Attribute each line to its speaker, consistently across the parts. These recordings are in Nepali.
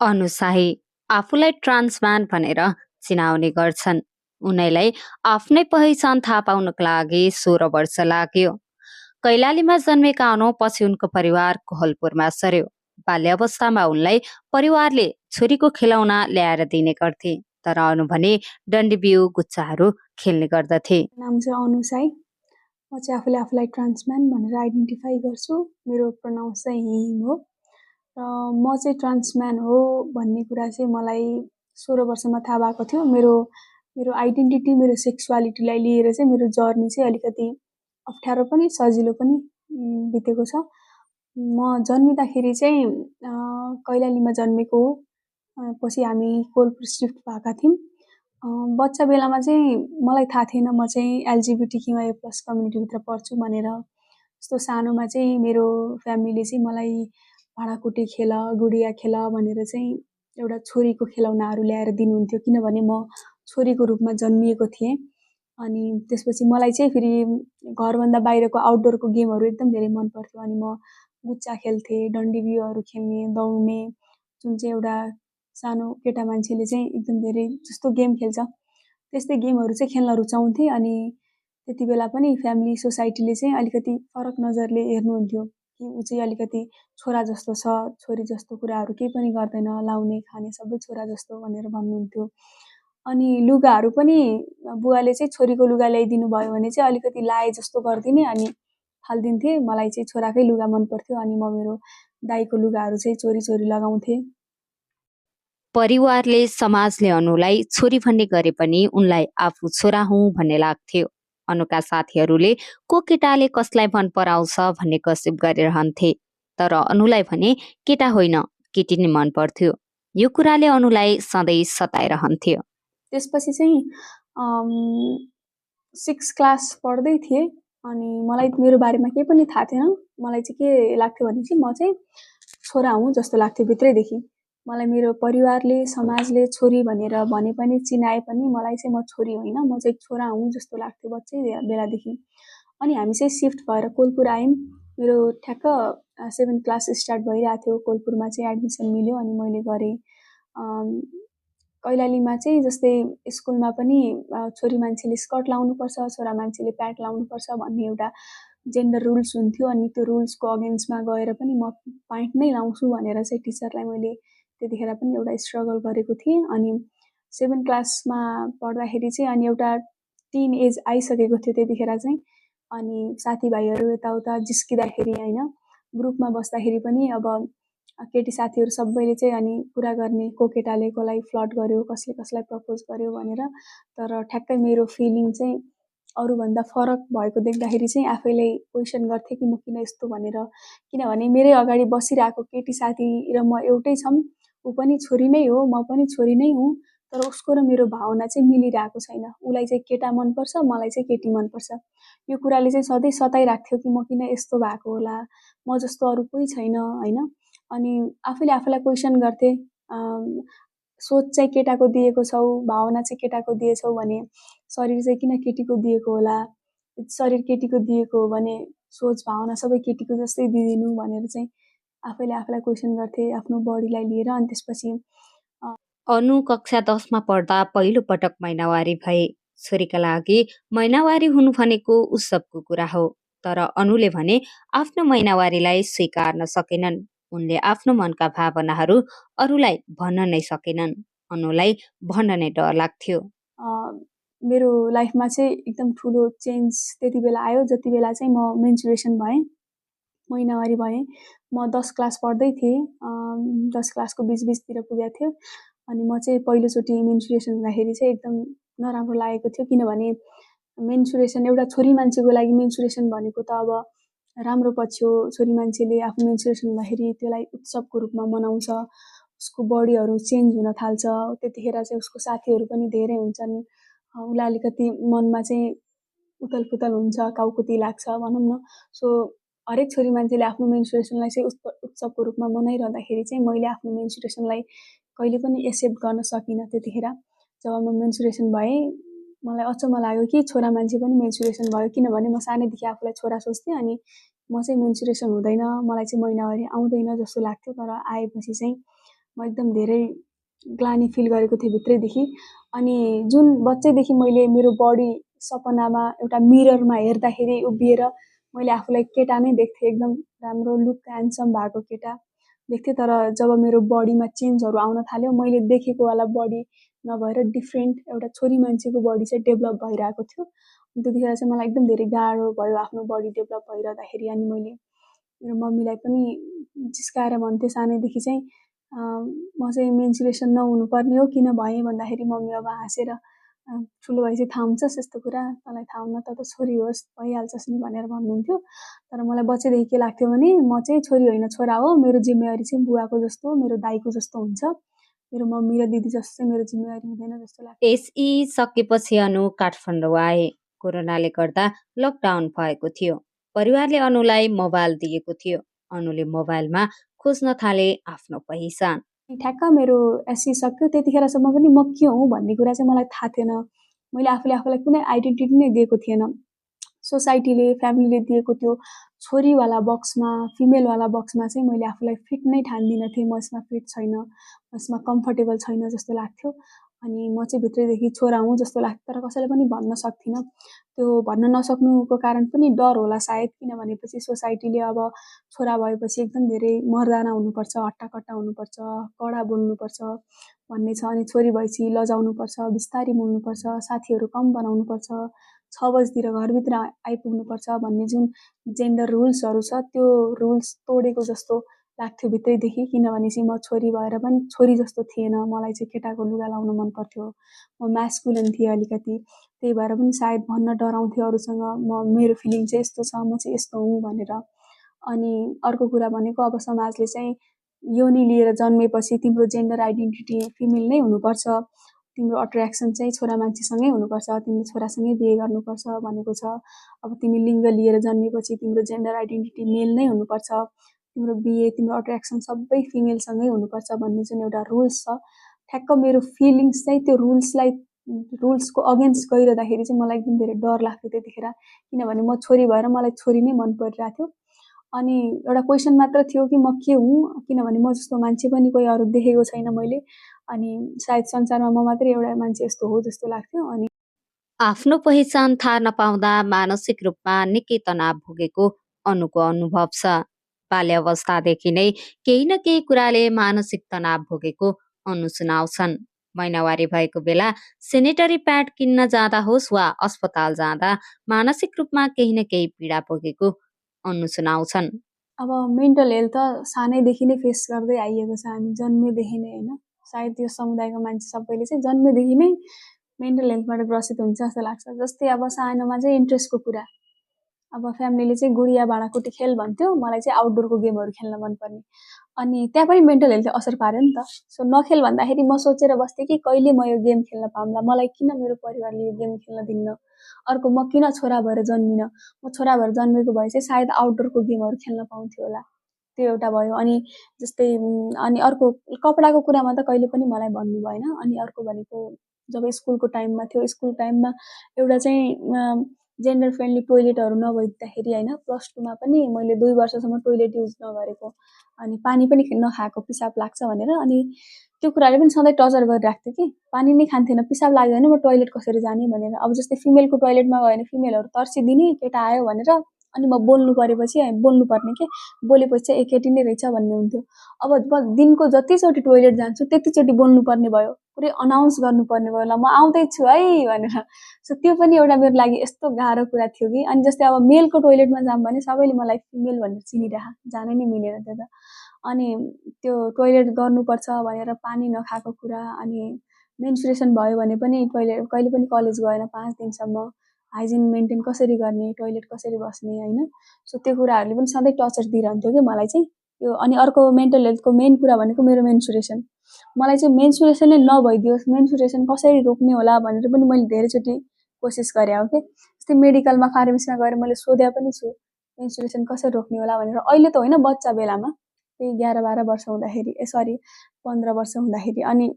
Speaker 1: अनुसाही आफूलाई ट्रान्सम्यान भनेर चिनाउने गर्छन्। उनैलाई आफ्नै पहिचान थाहा पाउनको लागि 16 वर्ष लाग्यो। कैलालीमा जन्मेका अनु पछि उनको परिवार कोहलपुरमा सर्यो। बाल्यावस्थामा उनलाई परिवारले छोरीको खेलौना ल्याएर दिने गर्थे, तर अनु भने डन्डीबिउ गुच्चाहरू खेल्ने गर्दथे।
Speaker 2: नाम चाहिँ अनु साई। म चाहिँ आफूलाई ट्रान्सम्यान भनेर आइडेन्टिफाई गर्छु। मेरो प्रोनाउन्स चाहिँ हिम हो र म चाहिँ ट्रान्सम्यान हो भन्ने कुरा चाहिँ मलाई 16 वर्षमा थाहा भएको थियो। मेरो आइडेन्टिटी, मेरो सेक्सुअलिटीलाई लिएर चाहिँ मेरो जर्नी चाहिँ अलिकति अप्ठ्यारो पनि सजिलो पनि बितेको छ। म जन्मिँदाखेरि चाहिँ कैलालीमा जन्मेको हो। पछि हामी कोलपुर सिफ्ट भएका थियौँ। बच्चा बेलामा चाहिँ मलाई थाहा थिएन म चाहिँ एलजिबिटिक्युआई प्लस कम्युनिटीभित्र पढ्छु भनेर। यस्तो सानोमा चाहिँ मेरो फ्यामिलीले चाहिँ मलाई भाँडाकुटी खेल, गुडिया खेल भनेर चाहिँ एउटा छोरीको खेलौनाहरू ल्याएर दिनुहुन्थ्यो, किनभने म छोरीको रूपमा जन्मिएको थिएँ। अनि त्यसपछि मलाई चाहिँ फेरि घरभन्दा बाहिरको आउटडोरको गेमहरू एकदम धेरै मन पर्थ्यो। अनि म गुच्चा खेल्थेँ, डन्डीबियोहरू खेल्ने, दौड्ने, जुन चाहिँ एउटा सानो केटा मान्छेले चाहिँ एकदम धेरै जस्तो गेम खेल्छ त्यस्तै गेमहरू चाहिँ खेल्न रुचाउँथेँ। अनि त्यति बेला पनि फ्यामिली सोसाइटीले चाहिँ अलिकति फरक नजरले हेर्नुहुन्थ्यो कि ऊ चाहिँ अलिकति छोरा जस्तो छ, छोरी जस्तो कुराहरू केही पनि गर्दैन, लाउने खाने सबै छोरा जस्तो भनेर भन्नुहुन्थ्यो। अनि लुगाहरू पनि बुवाले चाहिँ छोरीको लुगा ल्याइदिनु भयो भने चाहिँ अलिकति लाए जस्तो गरिदिने अनि फालिदिन्थे। मलाई चाहिँ छोराकै लुगा मन पर्थ्यो अनि म मेरो दाइको लुगाहरू चाहिँ चोरी चोरी लगाउँथेँ।
Speaker 1: परिवारले, समाजले अनुलाई छोरी भन्ने गरे पनि उनलाई आफू छोरा हुँ भन्ने लाग्थ्यो। अनुका साथीहरूले को केटाले कसलाई मन पराउँछ भन्ने गसिप गरिरहन्थे, तर अनुलाई भने केटा होइन केटी नै मन पर्थ्यो। यो कुराले अनुलाई सधैँ सताइरहन्थ्यो।
Speaker 2: त्यसपछि चाहिँ 6 क्लास पढ्दै थिएँ अनि मलाई मेरो बारेमा केही पनि थाहा थिएन। मलाई चाहिँ के लाग्थ्यो भने चाहिँ म चाहिँ छोरा हुँ जस्तो लाग्थ्यो भित्रैदेखि। मलाई मेरो परिवारले, समाजले छोरी भनेर भने पनि चिनाए पनि मलाई चाहिँ म छोरी होइन, म चाहिँ छोरा हुँ जस्तो लाग्थ्यो बच्चै बेलादेखि। अनि हामी चाहिँ सिफ्ट भएर कोलपुर आयौँ। मेरो ठ्याक्क 7 क्लास स्टार्ट भइरहेको थियो। कोलपुरमा चाहिँ एडमिसन मिल्यो अनि मैले गरेँ। कैलालीमा चाहिँ जस्तै स्कुलमा पनि छोरी मान्छेले स्कर्ट लाउनुपर्छ, छोरा मान्छेले प्यान्ट लाउनुपर्छ भन्ने एउटा जेन्डर रुल्स हुन्थ्यो। अनि त्यो रुल्सको अगेन्स्टमा गएर पनि म प्यान्ट नै लाउँछु भनेर चाहिँ टिचरलाई मैले त्यतिखेर पनि एउटा स्ट्रगल गरेको थिएँ। अनि 7 क्लासमा पढ्दाखेरि चाहिँ अनि एउटा टिन एज आइसकेको थियो त्यतिखेर चाहिँ। अनि साथीभाइहरू यताउता जिस्किँदाखेरि होइन, ग्रुपमा बस्दाखेरि पनि अब केटी साथीहरू सबैले चाहिँ अनि कुरा गर्ने को केटाले कसलाई फ्लर्ट गर्यो, कसले कसलाई प्रपोज गर्यो भनेर। तर ठ्याक्कै मेरो फिलिङ चाहिँ अरूभन्दा फरक भएको देख्दाखेरि चाहिँ आफैलाई क्वेसन गर्थेँ कि म किन यस्तो भनेर। किनभने मेरै अगाडि बसिरहेको केटी साथी र म एउटै छौँ, ऊ पनि छोरी नै हो, म पनि छोरी नै हुँ, तर उसको र मेरो भावना चाहिँ मिलिरहेको छैन। उसलाई चाहिँ केटा मनपर्छ, मलाई चाहिँ केटी मनपर्छ। यो कुराले चाहिँ सधैँ सताइराख्थ्यो कि म किन यस्तो भएको होला, म जस्तो अरू कोही छैन होइन। अनि आफूले आफूलाई क्वेसन गर्थेँ, सोच चाहिँ केटाको दिएको छौ, भावना चाहिँ केटाको दिएछौ भने शरीर चाहिँ किन केटीको दिएको होला, शरीर केटीको दिएको हो भने सोच भावना सबै केटीको जस्तै दिदिनु भनेर चाहिँ आफैले आफूलाई क्वेसन गर्थेँ आफ्नो बडीलाई लिएर। अनि त्यसपछि
Speaker 1: अनु कक्षा 10मा पढ्दा पहिलो पटक महिनावारी भए। छोरीका लागि महिनावारी हुनु भनेको उत्सवको कुरा हो, तर अनुले भने आफ्नो महिनावारीलाई स्वीकार्न सकेनन्। उनले आफ्नो मनका भावनाहरू अरूलाई भन्न नै सकेनन्। अनुलाई भन्न नै डर लाग्थ्यो।
Speaker 2: मेरो लाइफमा चाहिँ एकदम ठुलो चेन्ज त्यति बेला आयो जति बेला चाहिँ म मेन्सुरेसन भएँ, महिनावारी भएँ। म 10 क्लास पढ्दै थिएँ, 10 क्लासको बिचतिर पुगेको थियो। अनि म चाहिँ पहिलोचोटि मेन्सुरेसन हुँदाखेरि चाहिँ एकदम नराम्रो लागेको थियो, किनभने मेन्सुरेसन एउटा छोरी मान्छेको लागि मेन्सुरेसन भनेको त अब राम्रो पक्ष हो। छोरी मान्छेले आफ्नो मेन्सुरेसन हुँदाखेरि त्यसलाई उत्सवको रूपमा मनाउँछ, उसको बडीहरू चेन्ज हुन थाल्छ। त्यतिखेर चाहिँ उसको साथीहरू पनि धेरै हुन्छन्, उसलाई अलिकति मनमा चाहिँ उथल पुथल हुन्छ, काउकुती लाग्छ भनौँ न। सो हरेक छोरी मान्छेले आफ्नो मेन्सुरेसनलाई चाहिँ उत्सवको रूपमा मनाइरहँदाखेरि चाहिँ मैले आफ्नो मेन्सुरेसनलाई कहिले पनि एक्सेप्ट गर्न सकिनँ। त्यतिखेर जब म मेन्सुरेसन भएँ मलाई अचम्म लाग्यो कि छोरा मान्छे पनि मेन्सुरेसन भयो, किनभने म सानैदेखि आफूलाई छोरा सोच्थेँ। अनि म चाहिँ मेन्सुरेसन हुँदैन, मलाई चाहिँ महिनावारी आउँदैन जस्तो लाग्थ्यो। तर आएपछि चाहिँ म एकदम धेरै ग्लानी फिल गरेको थिएँ भित्रैदेखि। अनि जुन बच्चैदेखि मैले मेरो बडी सपनामा एउटा मिररमा हेर्दाखेरि उभिएर मैले आफूलाई केटा नै देख्थेँ, एकदम राम्रो लुक ह्यान्डसम भएको केटा देख्थेँ। तर जब मेरो बडीमा चेन्जहरू आउन थाल्यो, मैले देखेको वाला बडी नभएर डिफ्रेन्ट एउटा छोरी मान्छेको बडी चाहिँ डेभलप भइरहेको थियो। त्यतिखेर चाहिँ मलाई एकदम धेरै गाह्रो भयो आफ्नो बडी डेभलप भइरहँदाखेरि। अनि मैले मेरो मम्मीलाई पनि जिस्काएर भन्थेँ सानैदेखि चाहिँ म चाहिँ मेन्सुरेसन नहुनुपर्ने हो, किन भएँ भन्दाखेरि मम्मी अब हाँसेर ठुलो भएपछि थाहा हुन्छस् यस्तो कुरा, तँलाई थाहा हुन्न त छोरी होस् भइहाल्छस् नि भनेर भन्नुहुन्थ्यो। तर मलाई बच्चैदेखि के लाग्थ्यो भने म चाहिँ छोरी होइन छोरा हो, मेरो जिम्मेवारी चाहिँ बुवाको जस्तो मेरो दाइको जस्तो हुन्छ, मेरो मम्मी र दिदी जस्तो चाहिँ मेरो जिम्मेवारी हुँदैन जस्तो लाग्थ्यो।
Speaker 1: एसई सकेपछि अनु काठमाडौँ आए। कोरोनाले गर्दा लकडाउन भएको थियो। परिवारले अनुलाई मोबाइल दिएको थियो। अनुले मोबाइलमा खोज्न थाले आफ्नो पहिचान।
Speaker 2: ठ्याक्क मेरो एससी सक्यो त्यतिखेरसम्म पनि म के हुँ भन्ने कुरा चाहिँ मलाई थाहा थिएन। मैले आफूले आफूलाई कुनै आइडेन्टिटी नै दिएको थिएन। सोसाइटीले फ्यामिलीले दिएको त्यो छोरीवाला बक्समा फिमेलवाला बक्समा चाहिँ मैले आफूलाई फिट नै ठान्दिनँ थिएँ। म यसमा फिट छैन, म यसमा कम्फर्टेबल छैन जस्तो लाग्थ्यो। अनि म चाहिँ भित्रैदेखि छोरा हुँ जस्तो लाग्थ्यो, तर कसैलाई पनि भन्न सक्थिनँ। त्यो भन्न नसक्नुको कारण पनि डर होला सायद, किन भनेपछि सोसाइटीले अब छोरा भएपछि एकदम धेरै मर्दाना हुनुपर्छ, हट्टाकट्टा हुनुपर्छ, कडा बोल्नुपर्छ भन्ने छ। अनि छोरी भएपछि लजाउनुपर्छ, बिस्तारी बोल्नुपर्छ, साथीहरू कम बनाउनुपर्छ, 6 बजीतिर घरभित्र आइपुग्नुपर्छ भन्ने जुन जेन्डर रुल्सहरू छ त्यो रुल्स तोडेको जस्तो लाग्थ्यो भित्रैदेखि। किनभनेपछि म छोरी भएर पनि छोरी जस्तो थिएन, मलाई चाहिँ केटाको लुगा लाउन मन पर्थ्यो, म म्यास्कुलन थिएँ अलिकति। त्यही भएर पनि सायद भन्न डराउँथेँ अरूसँग, मेरो फिलिङ चाहिँ यस्तो छ, म चाहिँ यस्तो हुँ भनेर। अनि अर्को कुरा भनेको अब समाजले चाहिँ योनि लिएर जन्मेपछि तिम्रो जेन्डर आइडेन्टिटी फिमेल नै हुनुपर्छ, तिम्रो अट्र्याक्सन चाहिँ छोरा मान्छेसँगै हुनुपर्छ, तिमीले छोरासँगै बिहे गर्नुपर्छ भनेको छ। अब तिमी लिङ्ग लिएर जन्मेपछि तिम्रो जेन्डर आइडेन्टिटी मेल नै हुनुपर्छ, तिम्रो बिहे तिम्रो अट्र्याक्सन सबै फिमेलसँगै हुनुपर्छ भन्ने जुन एउटा रुल्स छ, ठ्याक्क मेरो फिलिङ्स चाहिँ त्यो रुल्सको अगेन्स्ट गइरहँदाखेरि चाहिँ मलाई एकदम धेरै डर लाग्थ्यो त्यतिखेर। किनभने म छोरी भएर मलाई छोरी नै मन परिरहेको थियो। अनि एउटा क्वेसन मात्र थियो कि म के हुँ, किनभने म जस्तो मान्छे पनि कोही अरू देखेको छैन मैले। अनि सायद संसारमा म मात्रै एउटा मान्छे यस्तो हो जस्तो लाग्थ्यो। अनि
Speaker 1: आफ्नो पहिचान थाहा नपाउँदा मानसिक रूपमा निकै तनाव भोगेको अनुको अनुभव छ। बाल्यावस्थादेखि नै केही न केही कुराले मानसिक तनाव भोगेको अनु सुनाउँछन्। महिनावारी भएको बेला सेनेटरी प्याड किन्न जाँदा होस् वा अस्पताल जाँदा मानसिक रूपमा केही न केही पीडा भोगेको अनु सुनाउँछन्।
Speaker 2: अब मेन्टल हेल्थ त सानैदेखि नै फेस गर्दै आइएको छ हामी जन्मेदेखि नै होइन। सायद यो समुदायको मान्छे सबैले चाहिँ जन्मेदेखि नै मेन्टल हेल्थबाट ग्रसित हुन्छ जस्तो लाग्छ। जस्तै अब सानोमा चाहिँ इन्ट्रेस्टको कुरा, अब फ्यामिलीले चाहिँ गुडिया भाँडाकुटी खेल भन्थ्यो, मलाई चाहिँ आउटडोरको गेमहरू खेल्न मनपर्ने। अनि त्यहाँ पनि मेन्टल हेल्थले असर पार्यो नि त। सो नखेल भन्दाखेरि म सोचेर बस्थेँ कि कहिले म यो गेम खेल्न पाउँला, मलाई किन मेरो परिवारले यो गेम खेल्न दिन्न। अर्को, म किन छोरा भएर जन्मिनँ, म छोरा भएर जन्मेको भए चाहिँ सायद आउटडोरको गेमहरू खेल्न पाउँथ्यो होला। त्यो एउटा भयो। अनि जस्तै अनि अर्को कपडाको कुरामा त कहिले पनि मलाई भन्नु भएन। अनि अर्को भनेको जब स्कुलको टाइममा थियो, स्कुल टाइममा एउटा चाहिँ जेन्डर फ्रेन्डली टोइलेटहरू नभइदिँदाखेरि होइन, +2मा पनि मैले 2 वर्षसम्म टोइलेट युज नगरेको, अनि पानी पनि नखाएको पिसाब लाग्छ भनेर। अनि त्यो कुराले पनि सधैँ टर्चर गरिरहेको थियो कि पानी नै खान्थेन, पिसाब लाग्यो भने म टोइलेट कसरी जाने भनेर। अब जस्तै फिमेलको टोइलेटमा गयो भने फिमेलहरू तर्सिदिने केटा आयो भनेर, अनि म बोल्नु परेपछि बोल्नुपर्ने के बोलेपछि चाहिँ केटी नै रहेछ भन्ने हुन्थ्यो। अब दिनको जतिचोटि टोइलेट जान्छु त्यतिचोटि बोल्नुपर्ने भयो, पुरै अनाउन्स गर्नुपर्ने भयो, ल म आउँदैछु है भनेर। सो त्यो पनि एउटा मेरो लागि यस्तो गाह्रो कुरा थियो कि। अनि जस्तै अब मेलको टोइलेटमा जाऊँ भने सबैले मलाई फिमेल भनेर चिनिरह, जानै नै मिलेन त्यो त। अनि त्यो टोइलेट गर्नुपर्छ भनेर पानी नखाएको कुरा, अनि मेन्सुरेसन भयो भने पनि टोइलेट कहिले पनि कलेज गएन 5 दिनसम्म, हाइजिन मेन्टेन कसरी गर्ने, टोइलेट कसरी बस्ने होइन। सो त्यो कुराहरूले पनि सधैँ टर्चर दिइरहन्थ्यो कि मलाई चाहिँ त्यो। अनि अर्को मेन्टल हेल्थको मेन कुरा भनेको मेरो मेन्सुरेसन, मलाई चाहिँ मेन्सुरेसन नै नभइदियोस्, मेन्सुरेसन कसरी रोक्ने होला भनेर पनि मैले धेरैचोटि कोसिस गरेँ हो कि। जस्तै मेडिकलमा फार्मेसीमा गएर मैले सोधे पनि छु मेन्सुरेसन कसरी रोक्ने होला भनेर। अहिले त होइन, बच्चा बेलामा त्यही 11-12 वर्ष हुँदाखेरि 15 वर्ष हुँदाखेरि। अनि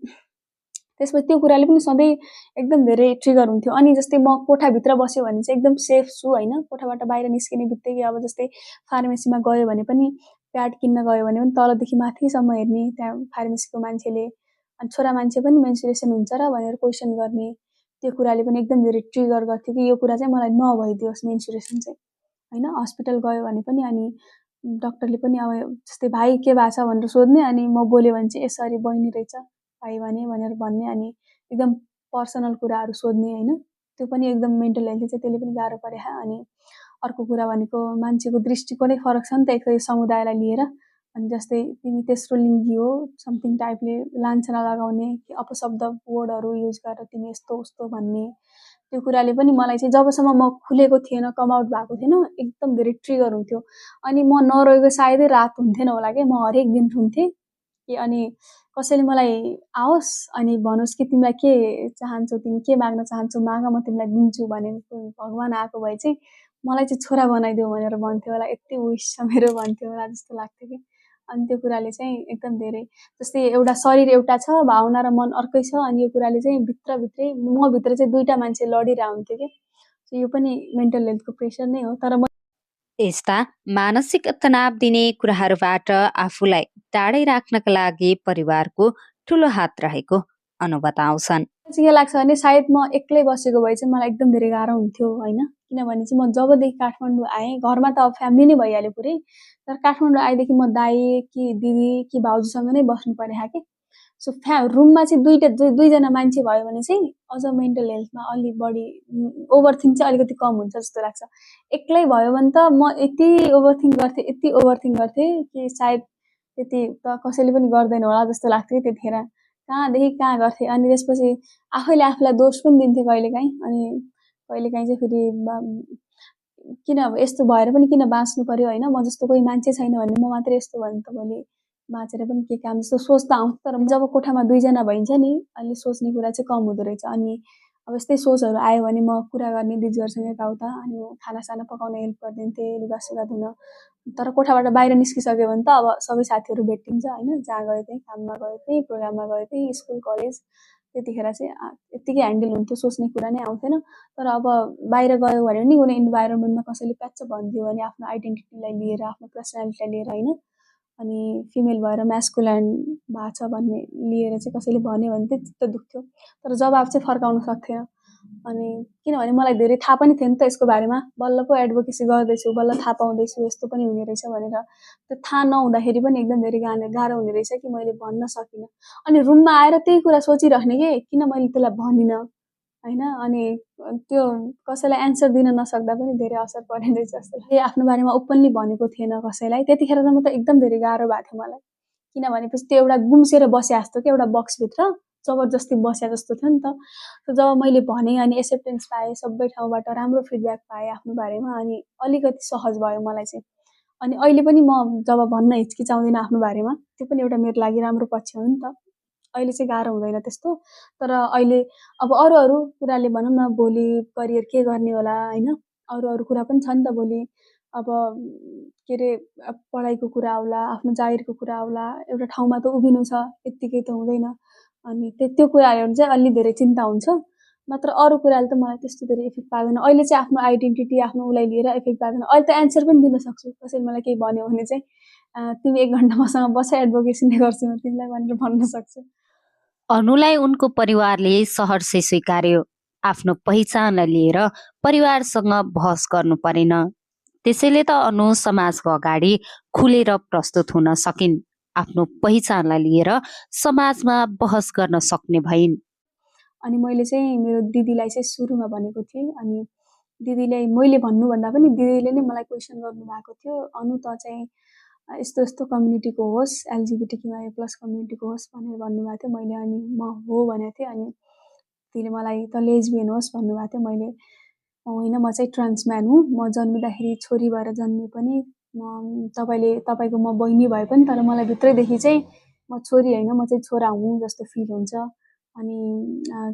Speaker 2: त्यसपछि त्यो कुराले पनि सधैँ एकदम धेरै ट्रिगर हुन्थ्यो। अनि जस्तै म कोठाभित्र बस्यो भने चाहिँ एकदम सेफ छु होइन, कोठाबाट बाहिर निस्किने बित्तिकै अब जस्तै फार्मेसीमा गयो भने पनि प्याड किन्न गयो भने पनि तलदेखि माथिसम्म हेर्ने त्यहाँ फार्मेसीको मान्छेले। अनि छोरा मान्छे पनि मेन्सुरेसन हुन्छ र भनेर क्वेसन गर्ने। त्यो कुराले पनि एकदम धेरै ट्रिगर गर्थ्यो कि यो कुरा चाहिँ मलाई नभइदियोस् मेन्सुरेसन चाहिँ होइन। हस्पिटल गयो भने पनि अनि डक्टरले पनि अब जस्तै भाइ के भएको छ भनेर सोध्ने, अनि म बोल्यो भने चाहिँ यसरी बहिनी रहेछ भाइ भनेर भन्ने, अनि एकदम पर्सनल कुराहरू सोध्ने होइन। त्यो पनि एकदम मेन्टल हेल्थ चाहिँ त्यसले पनि गाह्रो परे। अनि अर्को कुरा भनेको मान्छेको दृष्टिकोणै फरक छ नि त एक समुदायलाई लिएर। अनि जस्तै तिमी तेस्रो लिङ्गी हो समथिङ टाइपले लान्छना लगाउने कि अपशब्द वर्डहरू युज गरेर तिमी यस्तो उस्तो भन्ने। त्यो कुराले पनि मलाई चाहिँ जबसम्म म खुलेको थिएन, कम आउट भएको थिएन, एकदम धेरै ट्रिगर हुन्थ्यो। अनि म नरोएको सायदै रात हुन्थेन होला कि म हरेक दिन रुन्थेँ कि अनि कसैले मलाई आओस् अनि भनोस् कि तिमीलाई के चाहन्छौ, तिमी के माग्न चाहन्छौ माग म तिमीलाई दिन्छु भने भगवान् आएको भए चाहिँ मलाई चाहिँ छोरा बनाइदेऊ भनेर भन्थ्यो होला, यति विस छ मेरो भन्थ्यो होला जस्तो लाग्थ्यो कि। अनि त्यो कुराले चाहिँ एकदम धेरै जस्तै एउटा शरीर एउटा छ, भावना र मन अर्कै छ, अनि यो कुराले चाहिँ भित्रभित्रै मभित्र चाहिँ दुईवटा मान्छे लडिरहेको हुन्थ्यो कि। यो पनि मेन्टल हेल्थको प्रेसर नै हो। तर म
Speaker 1: यस्ता मानसिक तनाव दिने कुराहरूबाट आफूलाई टाढै राख्नका लागि परिवारको ठूलो हात रहेको अनु बताउँछन्।
Speaker 2: चाहिँ के लाग्छ भने सायद म एक्लै बसेको भए चाहिँ मलाई एकदम धेरै गाह्रो हुन्थ्यो होइन। किनभने चाहिँ म जबदेखि काठमाडौँ आएँ, घरमा त अब फ्यामिली नै भइहाल्यो पुरै, तर काठमाडौँ आएदेखि म दाइ कि दिदी कि भाउजूसँग नै बस्नु परेको कि। सो रुममा चाहिँ दुईजना मान्छे भयो भने चाहिँ अझ मेन्टल हेल्थमा अलि बढी ओभरथिङ्क चाहिँ अलिकति कम हुन्छ जस्तो लाग्छ। एक्लै भयो भने त म यति ओभरथिङ्क गर्थेँ कि सायद त्यति त कसैले पनि गर्दैन होला जस्तो लाग्थ्यो कि त्यतिखेर। कहाँदेखि कहाँ गर्थेँ। अनि त्यसपछि आफैले आफूलाई दोष पनि दिन्थेँ कहिलेकाहीँ। अनि कहिलेकाहीँ चाहिँ फेरि किन अब यस्तो भएर पनि किन बाँच्नु पर्यो होइन, म जस्तो कोही मान्छे छैन भने म मात्रै यस्तो भयो भने त भोलि बाँचेर पनि के काम जस्तो सोच त आउँछ। तर जब कोठामा दुईजना भइन्छ नि अहिले सोच्ने कुरा चाहिँ कम हुँदो रहेछ। अनि अब यस्तै सोचहरू आयो भने म कुरा गर्ने दिदीहरूसँग यताउता, अनि खानासाना पकाउन हेल्प गरिदिन्थेँ, लुगासुगा धुन। तर कोठाबाट बाहिर निस्किसक्यो भने त अब सबै साथीहरू भेटिन्छ होइन, जहाँ गयो त्यहीँ, काममा गयो त्यहीँ, प्रोग्राममा गयो त्यहीँ, स्कुल कलेज। त्यतिखेर चाहिँ यत्तिकै ह्यान्डल हुन्थ्यो, सोच्ने कुरा नै आउँथेन। तर अब बाहिर गयो भने नि कुनै इन्भाइरोमेन्टमा कसैले प्याच्च भनिदियो भने आफ्नो आइडेन्टिटीलाई लिएर, आफ्नो पर्सनालिटीलाई लिएर होइन, अनि फिमेल भएर म्यास्कुलाइन भएको छ भन्ने लिएर चाहिँ कसैले भन्यो भने चाहिँ चित्त दुख्थ्यो। तर जवाब चाहिँ फर्काउन सक्थेन। अनि किनभने मलाई धेरै थाहा पनि थियो नि त यसको बारेमा, बल्ल पो एडभोकेसी गर्दैछु, बल्ल थाहा पाउँदैछु यस्तो पनि हुने रहेछ भनेर। त्यो थाहा नहुँदाखेरि पनि एकदम धेरै गाह्रो हुने रहेछ कि मैले भन्न सकिनँ। अनि रुममा आएर त्यही कुरा सोचिराख्ने कि किन मैले त्यसलाई भनिनँ होइन। अनि त्यो कसैलाई एन्सर दिन नसक्दा पनि धेरै असर पर्ने रहेछ जस्तो लाग्यो। आफ्नो बारेमा ओपनली भनेको थिएन कसैलाई, त्यतिखेर त म त एकदम धेरै गाह्रो भएको थियो मलाई। किनभनेपछि त्यो एउटा गुम्सिएर बसे जस्तो कि एउटा बक्सभित्र जबरजस्ती बस्या जस्तो थियो नि त। जब मैले भनेँ अनि एक्सेप्टेन्स पाएँ, सबै ठाउँबाट राम्रो फिडब्याक पाएँ आफ्नो बारेमा, अनि अलिकति सहज भयो मलाई चाहिँ। अनि अहिले पनि म जब भन्न हिचकिचाउँदिनँ आफ्नो बारेमा, त्यो पनि एउटा मेरो लागि राम्रो पक्ष हो नि त। अहिले चाहिँ गाह्रो हुँदैन त्यस्तो। तर अहिले अब अरू कुराले भनौँ न, भोलि करियर के गर्ने होला होइन, अरू कुरा पनि छ नि त भोलि। अब के अरे पढाइको कुरा आउला, आफ्नो जागिरको कुरा आउला, एउटा ठाउँमा त उभिनु छ, यत्तिकै त हुँदैन। अनि त्यो कुराहरू चाहिँ अलि धेरै चिन्ता हुन्छ। नत्र अरू कुराले त मलाई त्यस्तो धेरै इफेक्ट पार्दैन। अहिले चाहिँ आफ्नो आइडेन्टिटी आफ्नो उसलाई लिएर इफेक्ट पार्दैन। अहिले त एन्सर पनि दिन सक्छु, कसैले मलाई केही भन्यो भने चाहिँ तिमी 1 घन्टा मसँग बस, एडभोकेसी नै गर्छु म तिमीलाई भनेर भन्न सक्छु।
Speaker 1: अनुलाई उनको परिवारले सहर्षै स्वीकार्यो। आफ्नो पहिचानलाई लिएर परिवारसँग बहस गर्नु परेन। त्यसैले त अनु समाजको अगाडि खुलेर प्रस्तुत हुन सकिन्। आफ्नो पहिचानलाई लिएर समाजमा बहस गर्न सक्ने भइन्।
Speaker 2: अनि मैले चाहिँ मेरो दिदीलाई चाहिँ सुरुमा भनेको थिएँ। अनि दिदीले मैले भन्नुभन्दा पनि दिदीले नै मलाई क्वेसन गर्नुभएको थियो, अनु त चाहिँ यस्तो यस्तो कम्युनिटीको होस्, LGBTQIA+ कम्युनिटीको होस् भनेर भन्नुभएको थियो। मैले अनि म हो भनेको थिएँ। अनि दिदीले मलाई त लेस्बियन होस् भन्नुभएको थियो। मैले होइन म चाहिँ ट्रान्सम्यान हुँ, म जन्मिँदाखेरि छोरी भएर जन्मे पनि तपाईँको म बहिनी भए पनि तर मलाई भित्रैदेखि चाहिँ म छोरी होइन, म चाहिँ छोरा हुँ जस्तो फिल हुन्छ। अनि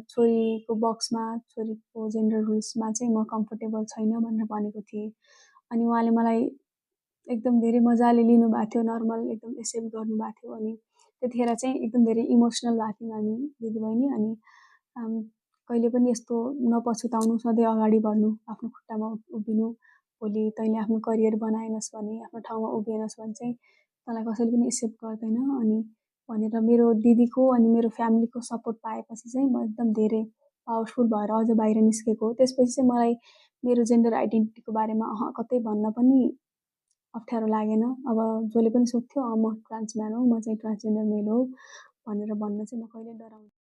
Speaker 2: छोरीको बक्समा, छोरीको जेन्डर रुल्समा चाहिँ म कम्फर्टेबल छैन भनेर भनेको थिएँ। अनि उहाँले मलाई एकदम धेरै मजाले लिनुभएको थियो, नर्मल एकदम एक्सेप्ट गर्नुभएको थियो। अनि त्यतिखेर चाहिँ एकदम धेरै इमोसनल भएको थियौँ हामी दिदीबहिनी। अनि कहिले पनि यस्तो नपछुताउनु, सधैँ अगाडि बढ्नु, आफ्नो खुट्टामा उभिनु, भोलि तैँले आफ्नो करियर बनाएनस् भने, आफ्नो ठाउँमा उभिएनस् भने चाहिँ तँलाई कसैले पनि एक्सेप्ट गर्दैन अनि भनेर मेरो दिदीको अनि मेरो फ्यामिलीको सपोर्ट पाएपछि चाहिँ म एकदम धेरै पावरफुल भएर अझ बाहिर निस्केको हो। त्यसपछि चाहिँ मलाई मेरो जेन्डर आइडेन्टिटीको बारेमा कतै भन्न पनि अप्ठ्यारो लागेन। अब जसले पनि सोध्थ्यो म ट्रान्सम्यान हो, म चाहिँ ट्रान्सजेन्डर मेल हो भनेर भन्न चाहिँ म कहिल्यै डराउँदिनँ।